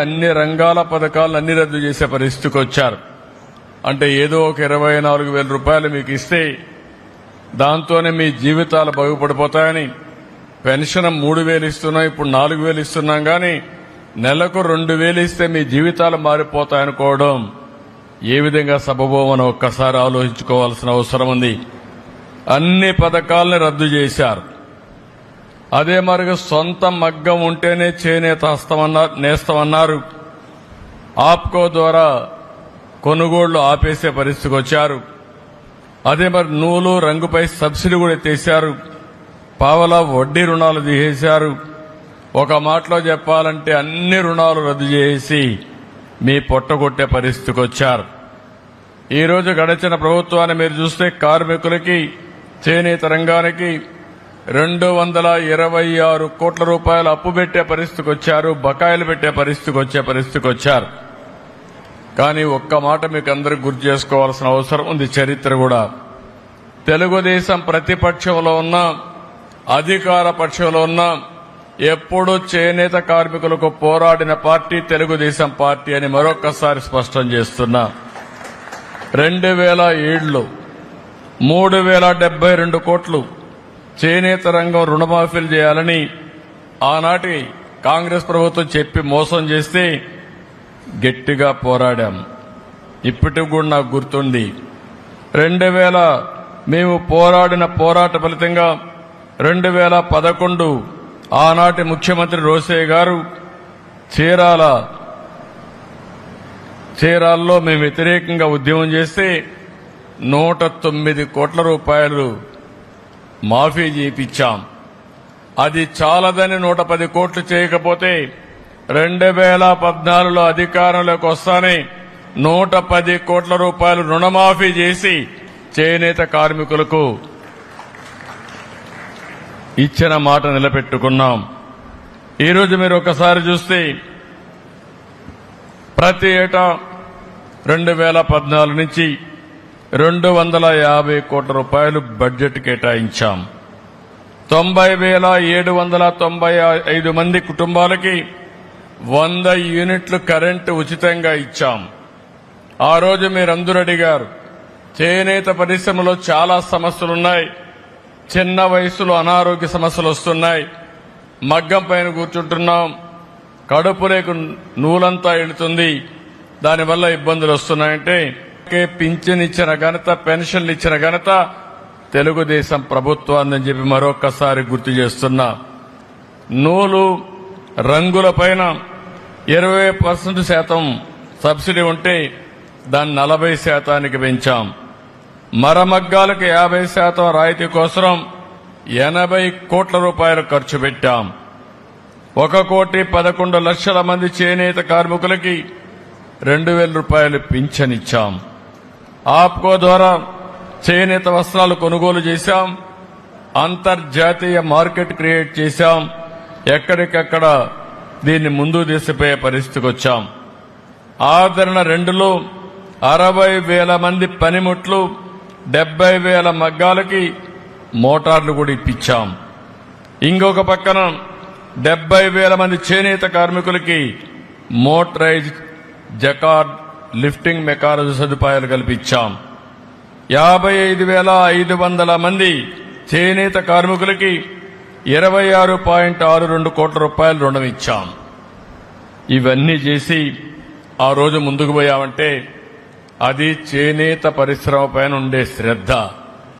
అన్ని రంగాల పథకాలను అన్ని రద్దు చేసే పరిస్థితికి వచ్చారు. అంటే ఏదో ఒక 24,000 రూపాయలు మీకు ఇస్తే దాంతోనే మీ జీవితాలు బాగుపడిపోతాయని పెన్షన్ 3,000 ఇస్తున్నాం, ఇప్పుడు 4,000 ఇస్తున్నాం, కానీ నెలకు 2,000 ఇస్తే మీ జీవితాలు మారిపోతాయనుకోవడం ఏ విధంగా సబబోమని ఒక్కసారి ఆలోచించుకోవాల్సిన అవసరం ఉంది. అన్ని పథకాలను రద్దు చేశారు. అదే మరిగా సొంత మగ్గం ఉంటేనే చేనేత నేస్తామన్నారు. ఆప్కో ద్వారా కొనుగోళ్లు ఆపేసే పరిస్థితికి వచ్చారు. అదే మరి నూలు రంగుపై సబ్సిడీ కూడా ఎత్తేశారు. పావలా వడ్డీ రుణాలు తీసేశారు. ఒక మాటలో చెప్పాలంటే అన్ని రుణాలు రద్దు చేసి మీ పొట్టగొట్టే పరిస్థితికి వచ్చారు. ఈ రోజు గడిచిన ప్రభుత్వాన్ని మీరు చూస్తే కార్మికులకి, చేనేత రంగానికి 226 కోట్ల రూపాయలు అప్పు పెట్టే పరిస్థితికి వచ్చారు. బకాయిలు పెట్టే పరిస్థితికి వచ్చారు. కానీ ఒక్క మాట మీకు అందరికి గుర్తు చేసుకోవాల్సిన అవసరం ఉంది. చరిత్ర కూడా తెలుగుదేశం ప్రతిపక్షంలో ఉన్నా, అధికార పక్షంలో ఉన్నా ఎప్పుడూ చేనేత కార్మికులకు పోరాడిన పార్టీ తెలుగుదేశం పార్టీ అని మరొక్కసారి స్పష్టం చేస్తున్నా. 2007లో 3,072 కోట్లు చేనేత రంగం రుణమాఫీలు చేయాలని ఆనాటి కాంగ్రెస్ ప్రభుత్వం చెప్పి మోసం చేస్తే గట్టిగా పోరాడాం. ఇప్పటికి కూడా నాకు గుర్తుంది. 2000 మేము పోరాడిన పోరాట ఫలితంగా 2011 ఆనాటి ముఖ్యమంత్రి రోసయ్య గారు చీరాల్లో మేము వ్యతిరేకంగా ఉద్యమం చేస్తే 109 కోట్ల రూపాయలు మాఫీ చేయించాం. అది చాలదని 110 కోట్లు చేయకపోతే 2014లో అధికారంలోకి వస్తానే 110 కోట్ల రూపాయలు రుణమాఫీ చేసి చేనేత కార్మికులకు ఇచ్చిన మాట నిలబెట్టుకున్నాం. ఈరోజు మీరు ఒకసారి చూస్తే ప్రతి ఏటా 2014 నుంచి 250 కోట్ల రూపాయలు బడ్జెట్ కేటాయించాం. 90,795 మంది కుటుంబాలకి 100 యూనిట్లు కరెంటు ఉచితంగా ఇచ్చాం. ఆ రోజు మీరందరూ అడిగారు, చేనేత పరిశ్రమలో చాలా సమస్యలున్నాయి, చిన్న వయసులో అనారోగ్య సమస్యలు వస్తున్నాయి, మగ్గం పైన కూర్చుంటున్నాం, కడుపులోకి నూలంతా వెళుతుంది, దానివల్ల ఇబ్బందులు వస్తున్నాయంటే పింఛన్ ఇచ్చిన ఘనత, పెన్షన్లు ఇచ్చిన ఘనత తెలుగుదేశం ప్రభుత్వాన్ని చెప్పి మరొక్కసారి గుర్తు చేస్తున్నా. నూలు రంగులపైన 20% సబ్సిడీ ఉంటే దాన్ని 40% పెంచాం. మరమగ్గాలకు 50% రాయితీ కోసం 80 కోట్ల రూపాయలు ఖర్చు పెట్టాం. 1,11,00,000 మంది చేనేత కార్మికులకి 2,000 రూపాయలు పింఛనిచ్చాం. ఆప్కో ద్వారా చేనేత వస్త్రాలు కొనుగోలు చేశాం. అంతర్జాతీయ మార్కెట్ క్రియేట్ చేశాం. ఎక్కడికక్కడ దీన్ని ముందు తీసుకుపోయే పరిస్థితికి వచ్చాం. ఆదరణ 2లో 60,000 మంది పనిముట్లు, 70,000 మగ్గాలకి మోటార్లు కూడా ఇప్పించాం. ఇంకొక పక్కన 70,000 మంది చేనేత కార్మికులకి మోటరైజ్ జకార్డ్ లిఫ్టింగ్ మెకానిజం సదుపాయాలు కల్పించాం. 55,500 మంది చేనేత కార్మికులకి 26.62 కోట్ల రూపాయలు రుణం ఇచ్చాం. ఇవన్నీ చేసి ఆ రోజు ముందుకు పోయామంటే అది చేనేత పరిశ్రమ పైన ఉండే శ్రద్ధ.